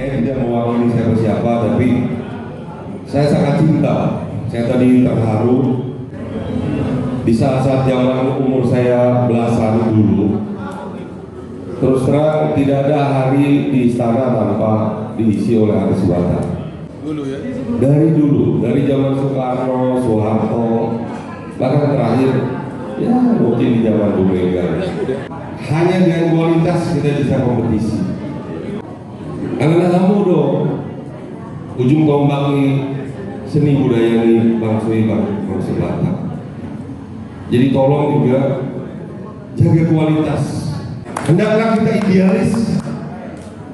Saya tidak mewakili siapa-siapa, tapi saya sangat cinta. Saya tadi terharu di saat-saat zaman umur saya belasan dulu. Terus terang tidak ada hari di istana tanpa diisi oleh artis Batak. Dulu ya? Dari dulu, dari zaman Soekarno, Soeharto, bahkan terakhir ya mungkin di zaman Bu Mega. Hanya dengan kualitas kita bisa kompetisi. Karena kamu dong, ujung tombak nih seni budaya nih bangsa Batak. Jadi tolong juga jaga kualitas. Hendaklah kita idealis,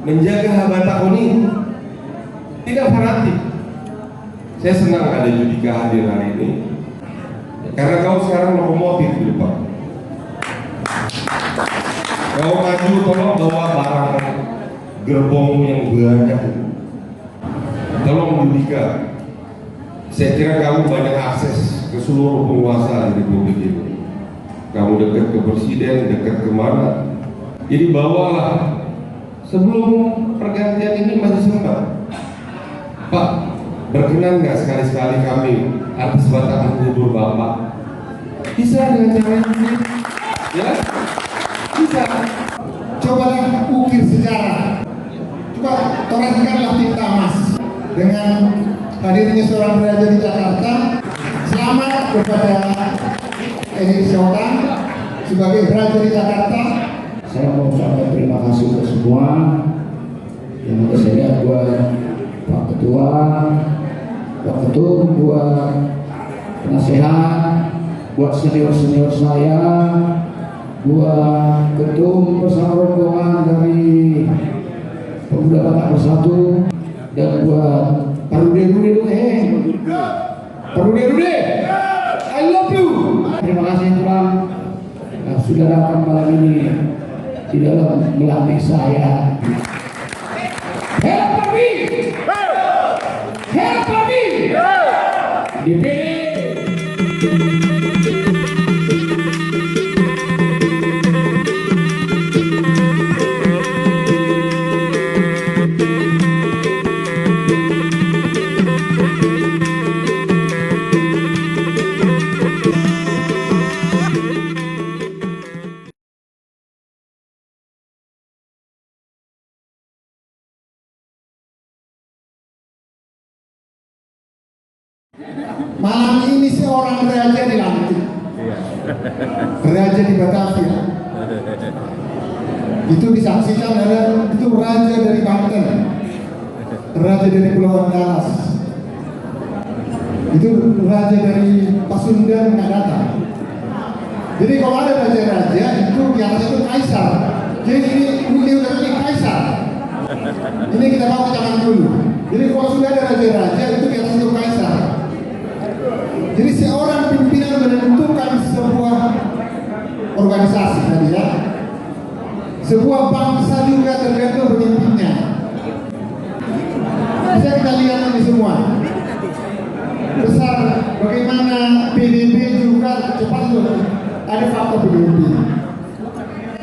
menjaga Batak ini tidak fanatik. Saya senang ada Judika hadir hari ini, karena kau sekarang lokomotif di depan. Kau maju, tolong bawa barang gerbongmu yang banyak. Tolong Judika, saya kira kamu banyak akses ke seluruh penguasa di Republik ini. Kamu dekat ke presiden, dekat kemana? Jadi bawalah sebelum pergantian ini masih sempat. Pak, berkenan nggak sekali-sekali kami artis Batak menghibur Bapak? Bisa dengan cara ini, ya? Bisa. Cobalah ukir sejarah. Coba torehkanlah tinta emas dengan hadirnya seorang raja di Jakarta. Selamat kepada Edi Sultan sebagai raja di Jakarta. Saya mau ucapkan terima kasih untuk semua yang saya lihat, buat Pak Ketua, Pak Ketum, buat penasehat, buat senior-senior saya, buat Ketum bersama rombongan dari Pemuda Batak Bersatu, dan buat Pak Rude, Pak Rude, I love you. Terima kasih Tuhan sudah datang malam ini di dalam melatih saya. Help me! Help me! Malam ini seorang raja dilantik, raja di Batavia. Itu disaksikan itu raja dari Banten, raja dari Pulau Andalas, itu raja dari Pasundan nggak datang. Jadi kalau ada raja-raja itu di atas itu kaisar. Jadi ini udah kaisar. Ini kita bawa ke zaman dulu. Jadi kalau sudah ada raja-raja itu di atas itu kaisar. Jadi seorang pimpinan menentukan sebuah organisasi tadi ya. Sebuah bangsa juga tergantung pemimpinnya. Bisa kita lihat ini semua. Besar bagaimana PBB juga cepat loh. Ada faktor PBB.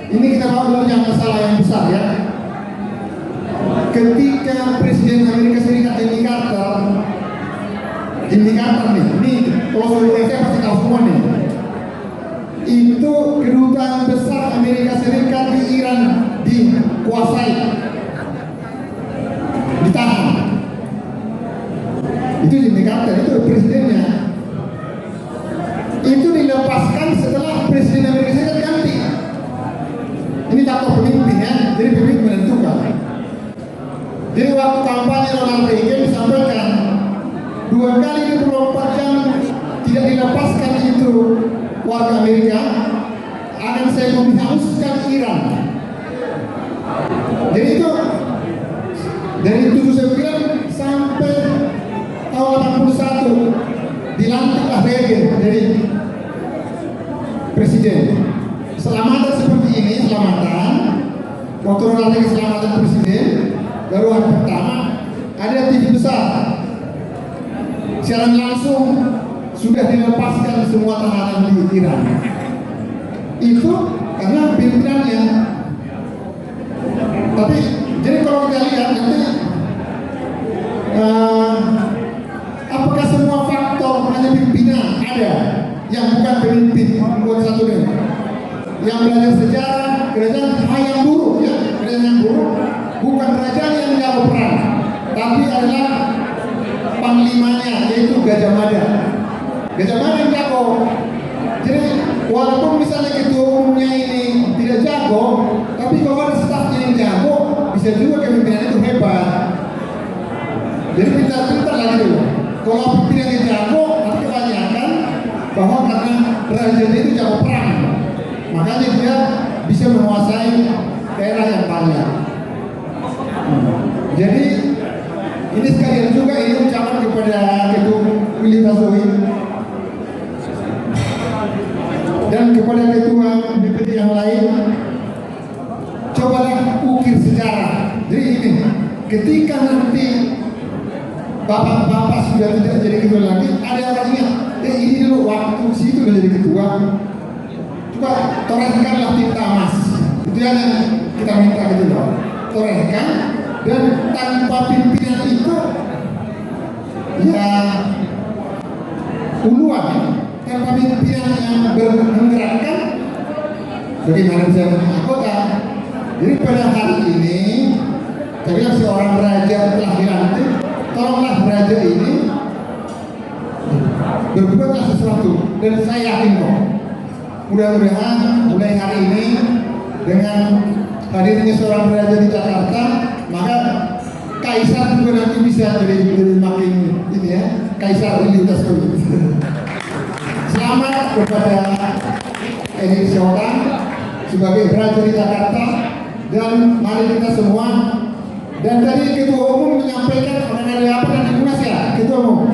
Ini kita bawa dulu yang masalah yang besar ya. Ketika Presiden Amerika Serikat Jimmy Carter nih, ini kalau Indonesia pasti tahu semua nih. Itu kedutaan besar Amerika Serikat di Iran dikuasai, ditahan. Itu Jimmy Carter, itu presidennya. Itu dilepaskan setelah Presiden Amerika Serikat ganti. Ini faktor pemimpin ya, jadi pemimpin menentukan. Jadi waktu kampanye Ronald Reagan disampaikan 2 kali 24 jam tidak dilepaskan itu warga Amerika, akan saya menghapuskan Iran. Jadi itu dari 79 sampai tahun 81 dilantiklah Reagan jadi presiden. Selamatan seperti ini, selamatan waktu Ronald Reagan selamatan presiden, baru hari pertama ada TV besar siaran langsung sudah dilepaskan semua tahanan di Iran. Itu karena pimpinannya. Tapi jadi kalau kita lihat nanti yang bukan pemimpin membuat satu negara, yang belajar sejarah kerajaan yang buruk, ya kerajaan yang buruk, bukan kerajaan yang jago perang, tapi adalah panglimanya, yaitu Gajah Mada. Gajah Mada yang jago. Jadi walaupun misalnya ketua umumnya ini tidak jago, tapi kalau ada stafnya yang jago, bisa juga kepemimpinan itu hebat. Jadi pintar-pintar lagi dulu. Kalau pimpinannya jago, tapi kebanyakan bahwa karena raja itu jago perang, makanya dia bisa menguasai daerah yang banyak. Jadi ini sekalian juga ini ucapan kepada Ketua Willy Tassowi dan kepada ketua DPD yang lain, cobalah ukir sejarah. Jadi ini, ketika nanti bapak-bapak sudah tidak jadi ketua lagi, ada orang ingat, ini dulu waktu situ udah jadi ketua. Coba torehkanlah tinta emas. Itu yang kita minta gitu loh. Torehkan, dan tanpa pimpinan itu ya uluan, tanpa pimpinan yang menggerakkan, bagaimana bisa anggota. Jadi pada hari ini, karena seorang raja telah dilantik, tolonglah raja ini berbuatlah sesuatu. Dan saya yakin kok, mudah-mudahan mulai hari ini dengan hadirnya seorang raja di Jakarta, maka kaisar juga nanti bisa jadi makin ini ya, Kaisar Willy Tassowi. Selamat kepada Edi Seorang sebagai raja di Jakarta, dan mari kita semua. Dan tadi ketua umum menyampaikan orang ada apa nanti Munas ya, ketua umum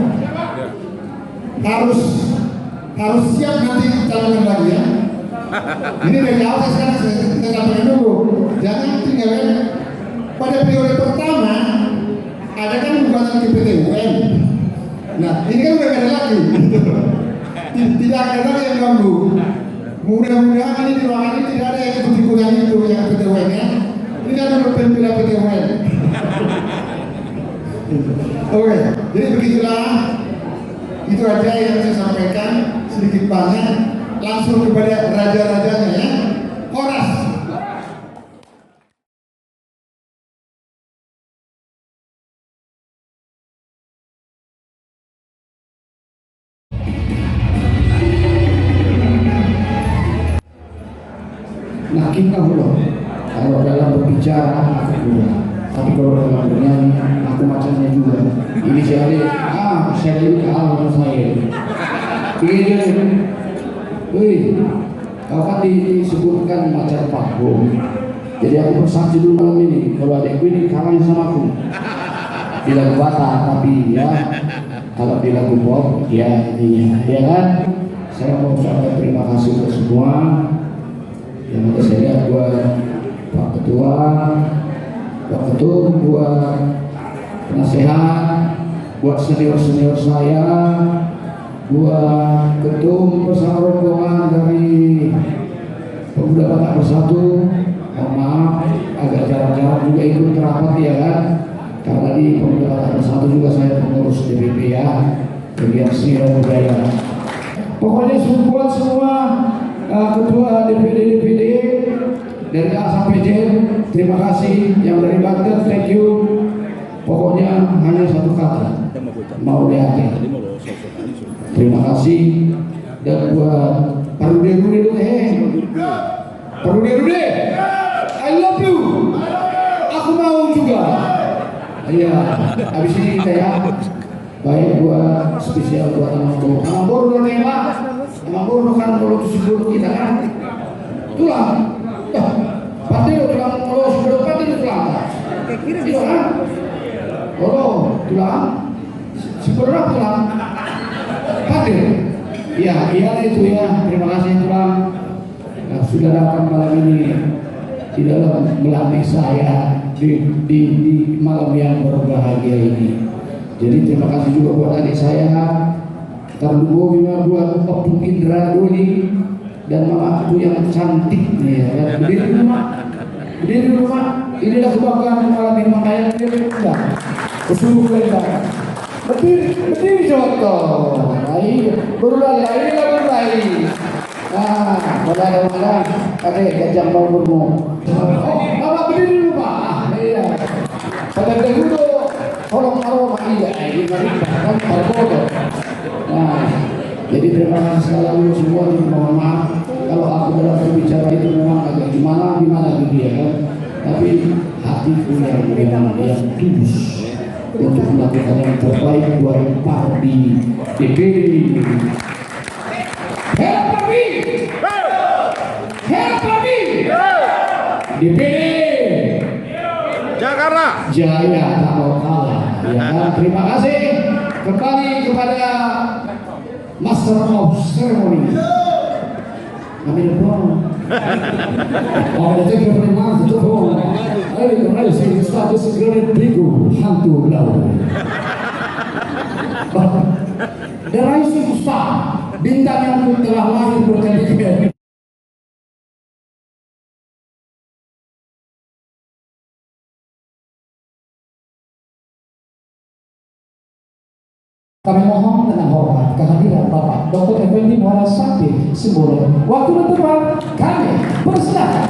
harus siap nanti calon lagi ya. Ini dari awal sekarang saya sampaikan dulu, jangan tinggalkan. Pada periode pertama ada kan gugatan ke PT UN. Nah ini kan udah ada lagi, tidak ada lagi yang ganggu. Mudah-mudahan ini di ruangan ini tidak ada yang ikut-ikutan itu yang PT UN ya. Ini kan menurut pembela PT UN. Oke, jadi begitulah. Itu aja yang saya sampaikan, sedikit banyak. Langsung kepada raja-rajanya ya. Horas. Nah kita loh, kalau dalam berbicara aku kurang, tapi kalau dalam bernyanyi aku macamnya juga. Ini saya ini kalah sama saya. Begini, wih, kau kan disebutkan macam panggung. Jadi aku bersaksi dulu malam ini kalau adekku ini kalah sama aku. Di lagu Batak, tapi ya kalau di lagu pop, ya intinya, ya kan? Saya mau ucapkan terima kasih untuk semua. Yang ada saya lihat buat Pak Ketua, Pak Ketum, buat penasehat, buat senior-senior saya, buat ketum bersama rombongan dari Pemuda Batak Bersatu. Mohon maaf agak jarang-jarang juga ikut rapat ya kan, karena di Pemuda Batak Bersatu juga saya pengurus DPP ya, bagian seni dan budaya. Pokoknya buat semua ketua DPD dari A sampai Z, terima kasih. Yang dari Banten, thank you. Pokoknya hanya satu kata, mau lihat. Terima kasih. Dan buat Parude-Rude, Parude-Rude, I love you. Aku mau juga. Iya, habis ini kita ya. Baik, buat spesial buat Anak Bor udah nembak. Anak Bor kan kalau 70 kita kan tulang. Pasti lo tulang, kalau sebelum pasti lo tulang. Itu kan? Kalau tulang, sebelum tulang. Pasti. Iya, iya itu ya. Terima kasih tulang. Nah, sudah datang malam ini di dalam melambai saya di malam yang berbahagia ini. Jadi terima kasih juga buat adik saya Tardugo Bima, buat Opung Indra Doli dan mama aku yang cantik nih ya. Berdiri di rumah, inilah kebanggaan malam ini, makanya berdiri di rumah. Bersungguh lebar. berdiri contoh. Berulai, inilah berulai. Nah, mudah-mudahan gajah mau bermu. Oh, Bapak berdiri dulu Pak. Iya. Pada dahulu tolong arwah iya, ini kan berbodoh. Nah, jadi terima kasih sekali lagi semua. Mohon maaf kalau aku dalam berbicara itu memang agak gimana gitu ya kan. Tapi hatiku yang memang yang tulus untuk melakukan yang terbaik buat Pardi DPD. Hela Pardi, Hela Pardi, DPD Jakarta Jaya tak mau kalah. Ya kan? Terima kasih kembali kepada Master of Ceremony. Amin dong. Oh, thank you very much. I say this is very big hantu laut. The Rising Star, bintang yang telah lahir berkali-kali. Kami mohon dengan hormat kehadiran Bapak Dr. Effendi Muhammad Sakti Simbolon. Waktu dan tempat kami persilakan.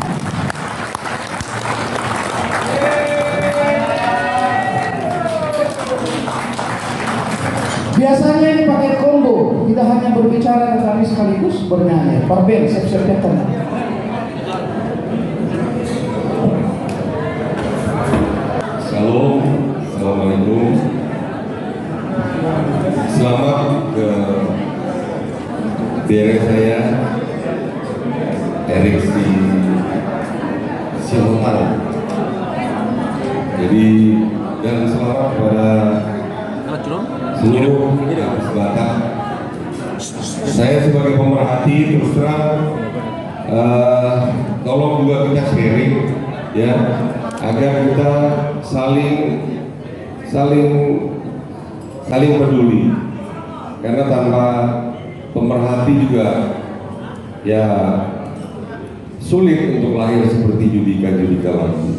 Biasanya ini pakai combo, tidak hanya berbicara tetapi sekaligus bernyanyi. Parben, siap-siap tenang. Shalom, assalamualaikum. Selamat ke bere saya Erik di Silotan. Jadi dan selamat kepada seluruh Kampus Batak. Saya sebagai pemerhati terus terang tolong juga kita sharing ya agar kita saling peduli, karena tanpa pemerhati juga ya sulit untuk lahir seperti Judika lagi.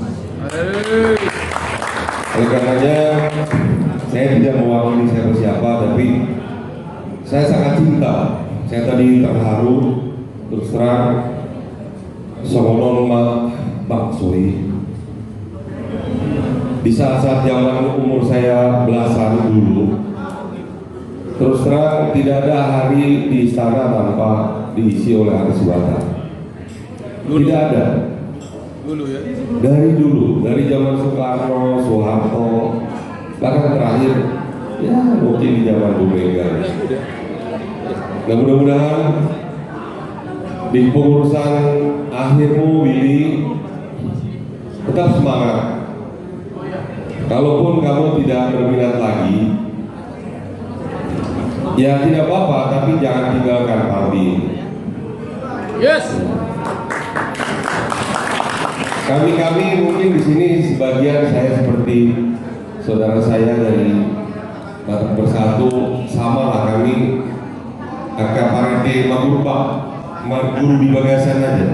Oleh karenanya saya tidak mewakili siapa-siapa, tapi saya sangat cinta. Saya tadi terharu terus terang Songonon Bang Soi. Di saat-saat zaman umur saya belasan dulu, terus terang tidak ada hari di istana tanpa diisi oleh artis Batak. Tidak ada. Dari dulu, dari zaman Soekarno, Soeharto, bahkan terakhir ya mungkin di zaman Bu Mega. Nah, mudah-mudahan di pengurusan akhirmu Willy tetap semangat. Kalaupun kamu tidak berminat lagi, ya tidak apa-apa, tapi jangan tinggalkan Pardi. yes. Kami mungkin di sini sebagian saya seperti saudara saya dari Batak Bersatu, sama lah kami agak parete guru di bagasan aja.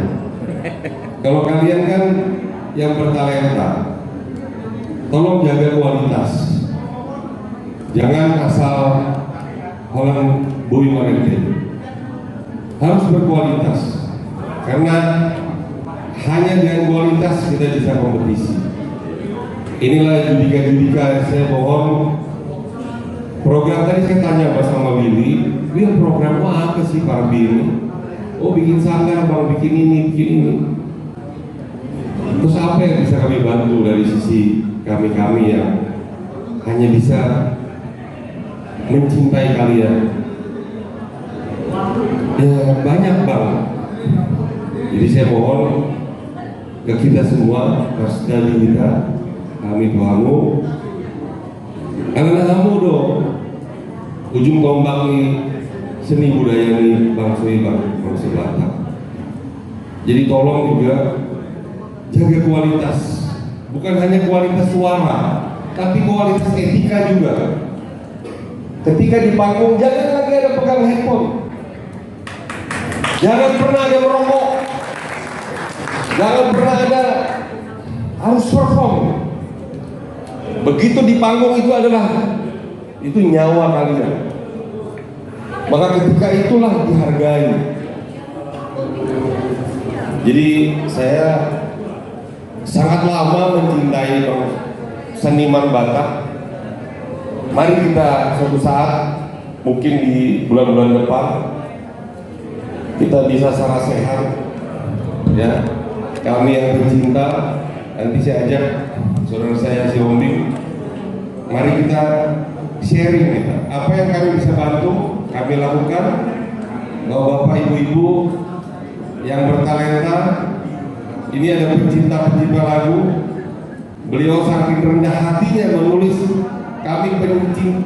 Kalau kalian kan yang bertalenta, tolong jaga kualitas, jangan asal Holland Boy Marente, harus berkualitas, karena hanya dengan kualitas kita bisa kompetisi. Inilah Judika, saya mohon program tadi saya tanya sama Willy program apa sih Pardi ini? Oh bikin sanggar bang, bikin ini. Terus apa yang bisa kami bantu dari sisi kami yang hanya bisa mencintai kalian? Ya banyak bang. Jadi saya mohon ke kita semua, dari kita, kami doamu, karena kamu dong ujung tombak nih seni budaya nih bangsa Batak. Jadi tolong juga jaga kualitas, bukan hanya kualitas suara, tapi kualitas etika juga. Ketika di panggung jangan lagi ada pegang handphone, jangan pernah ada merokok, jangan pernah ada harus perform. Begitu di panggung itu adalah itu nyawa kalian. Maka ketika itulah dihargai. Jadi saya sangat lama mencintai seniman Batak. Mari kita suatu saat, mungkin di bulan-bulan depan, kita bisa secara sehat, ya. Kami yang bercinta, nanti saya ajak saudara saya si Ombing, mari kita sharing kita. Apa yang kami bisa bantu, kami lakukan. Bapak ibu-ibu yang bertalenta, ini ada pencinta-pencinta lagu. Beliau saking rendah hatinya menulis, kami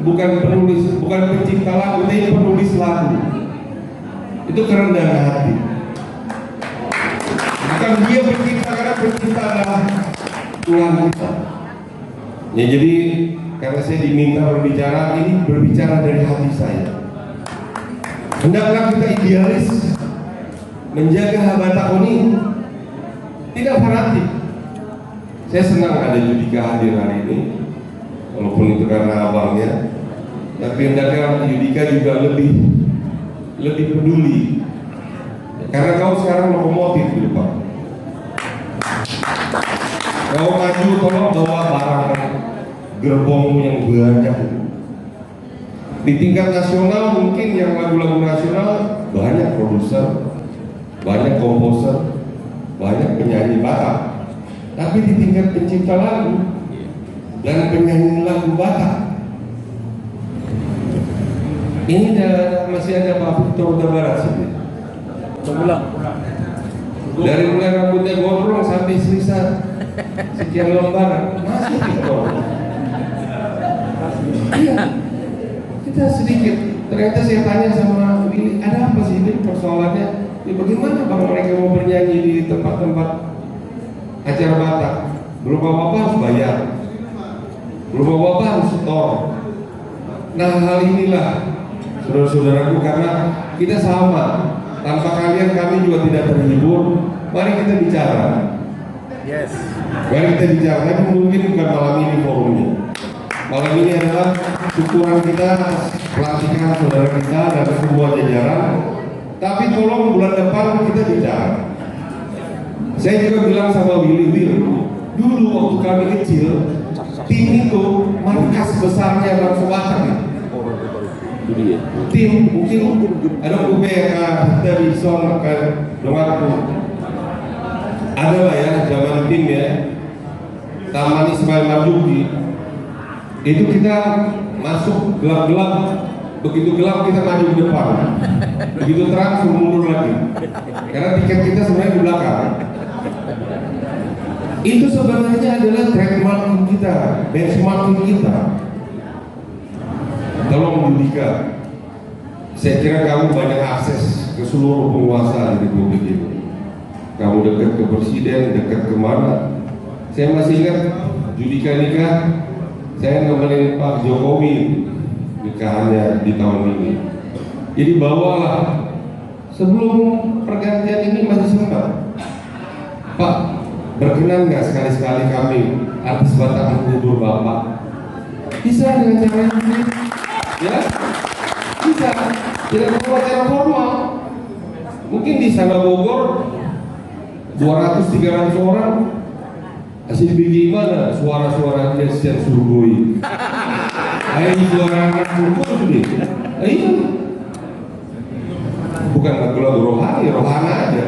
bukan pencinta lagu, tapi penulis lagu. Itu kerendahan hati. Bukan dia bercinta, karena bercinta adalah Tuhan kita. Ya, jadi karena saya diminta berbicara, ini berbicara dari hati saya. Hendaklah kita idealis, menjaga Batak ini tidak fanatik. Saya senang ada Judika hadir hari ini, walaupun itu karena abangnya, tapi hendaknya Judika juga lebih peduli, karena kau sekarang lokomotif di depan. Kau maju, tolong bawa barang gerbong yang banyak. Di tingkat nasional mungkin yang lagu-lagu nasional banyak produser, banyak komposer, banyak penyanyi Batak. Tapi di tingkat pencipta lagu dan penyanyi lagu Batak, ini masih ada Pak Victor Huta Barat sini. Dari mulai rambutnya gondrong sampai sisa sekian lembar masih Victor. Iya, kita sedikit. Ternyata saya tanya sama Willy, ada apa sih ini persoalannya? Ya, bagaimana bang mereka mau bernyanyi di tempat-tempat acara Batak? Belum apa-apa harus bayar, belum apa-apa harus setor. Nah, hal inilah saudara-saudaraku, karena kita sama. Tanpa kalian kami juga tidak terhibur. Mari kita bicara. Yes. Mari kita bicara. Tapi mungkin bukan malam ini forumnya. Malam ini adalah syukuran kita atas pelantikan saudara kita dan semua jajaran. Tapi tolong bulan depan kita bicara. Saya juga bilang sama Willy, dulu waktu kami kecil, tim itu markas besarnya Bangsa Batak. Tim mungkin ada UBK, dari Son, Dongaku, ada lah ya zaman tim ya. Taman Ismail Marzuki itu kita masuk gelap-gelap, begitu gelap kita maju ke depan, begitu terang suruh mundur lagi, karena tiket kita sebenarnya di belakang. Itu sebenarnya adalah trademark kita, benchmark kita. Tolong Judika, saya kira kamu banyak akses ke seluruh penguasa di Republik ini. Kamu dekat ke presiden, dekat kemana? Saya masih ingat Judika nikah, saya nemenin Pak Jokowi nikahannya di tahun ini. Jadi bawalah, sebelum pergantian ini masih sempat, Pak, berkenan nggak sekali-sekali kami artis Batak menghibur Bapak? Bisa dengan cara ini, ya? Bisa, tidak perlu acara formal. Mungkin di sana Bogor 200-300 orang. Hasil bagaimana suara-suara Christian Surgoi? Ayo suara anak Surgoi deh. Iya. Bukan lagu-lagu rohani, rohana aja.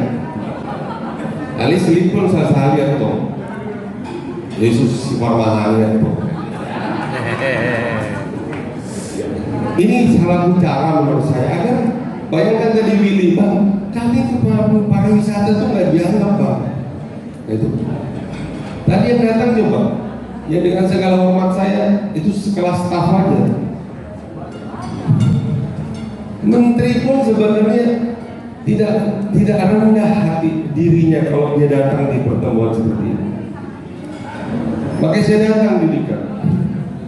Ali selipun saya lihat toh. Yesus sifar mahalnya toh. Ini salah bicara menurut saya. Agar bayangkan tadi Willy, bang, kami ke pariwisata tuh nggak dianggap bang. Itu. Tadi yang datang coba, ya dengan segala hormat saya, itu sekelas staf aja. Menteri pun sebenarnya tidak rendah hati dirinya kalau dia datang di pertemuan seperti ini. Makanya saya datang Judika,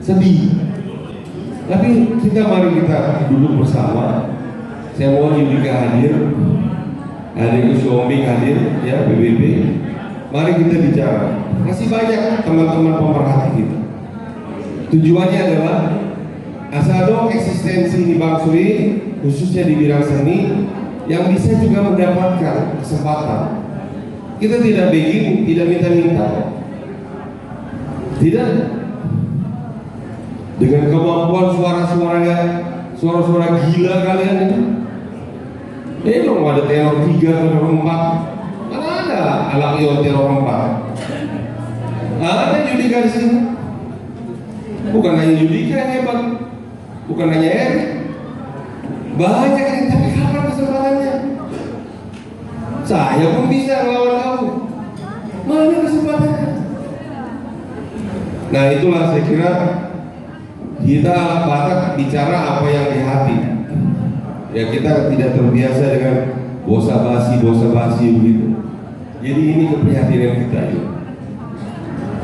sedih. Tapi mari kita duduk bersama. Saya mohon Judika hadir, Gus Ombing hadir, ya PBB. Mari kita bicara. Masih banyak teman-teman pemerhati kita. Tujuannya adalah asal dong eksistensi di Bang Suri, khususnya di bidang seni, yang bisa juga mendapatkan kesempatan. Kita tidak begging, tidak minta-minta, tidak. Dengan kemampuan suara-suara gila kalian itu, belum ada tenor 3, tenor 4, mana ada anak Ion tenor 4. Ada Judika di sini. Bukan hanya Judika yang hebat, bukan hanya Erik, banyak yang, tapi kapan kesempatannya? Saya pun bisa melawan kamu. Mana kesempatannya? Nah itulah saya kira kita alat Batak bicara apa yang di hati. Ya kita tidak terbiasa dengan bosa basi begitu. Jadi ini keprihatinan kita ya.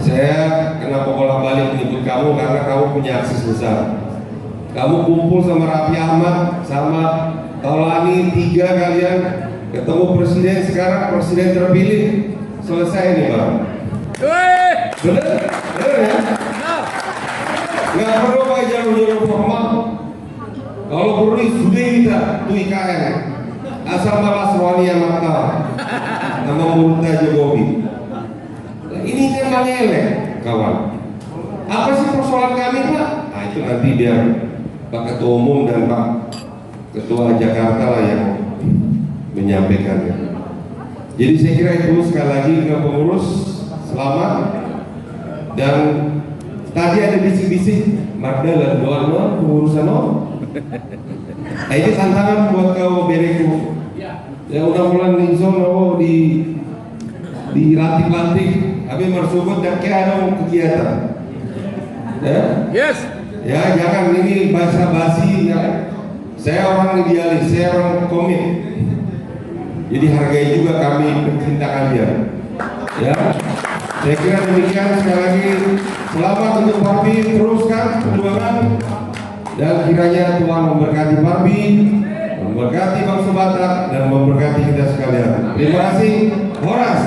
Saya kenapa bolak-balik menyebut kamu karena kamu punya akses besar. Kamu kumpul sama Raffi Ahmad, sama Taulani, 3 kalian ketemu presiden, sekarang presiden terpilih, selesai nih Bang. Bener? Bener ya? Nggak perlu pakai jalur-jalur formal. Kalau perlu sudah kita tuh IKN asal malas wali yang mata nama Murta Jokowi. Nah, ini kan elek kawan. Apa sih persoalan kami Pak? Nah itu nanti biar Pak Ketua Umum dan Pak Ketua Jakarta lah yang menyampaikannya. Jadi saya kira itu, sekali lagi ke pengurus selamat. Dan tadi ada bisik-bisik Magda dan Doan pengurusan nah itu tantangan buat kau Bereku ya udah mulai nizon dilatih-latih tapi mersubut dan kayak ada kegiatan ya? Yes. Ya jangan ini basa-basi ya. Saya orang idealis, saya orang komit, jadi hargai juga kami pencinta kalian ya. Saya kira demikian, sekali lagi selamat untuk Parbi, teruskan perjuangan dan kiranya Tuhan memberkati Parbi, memberkati bangsa Batak dan memberkati kita sekalian. Terima kasih. Horas.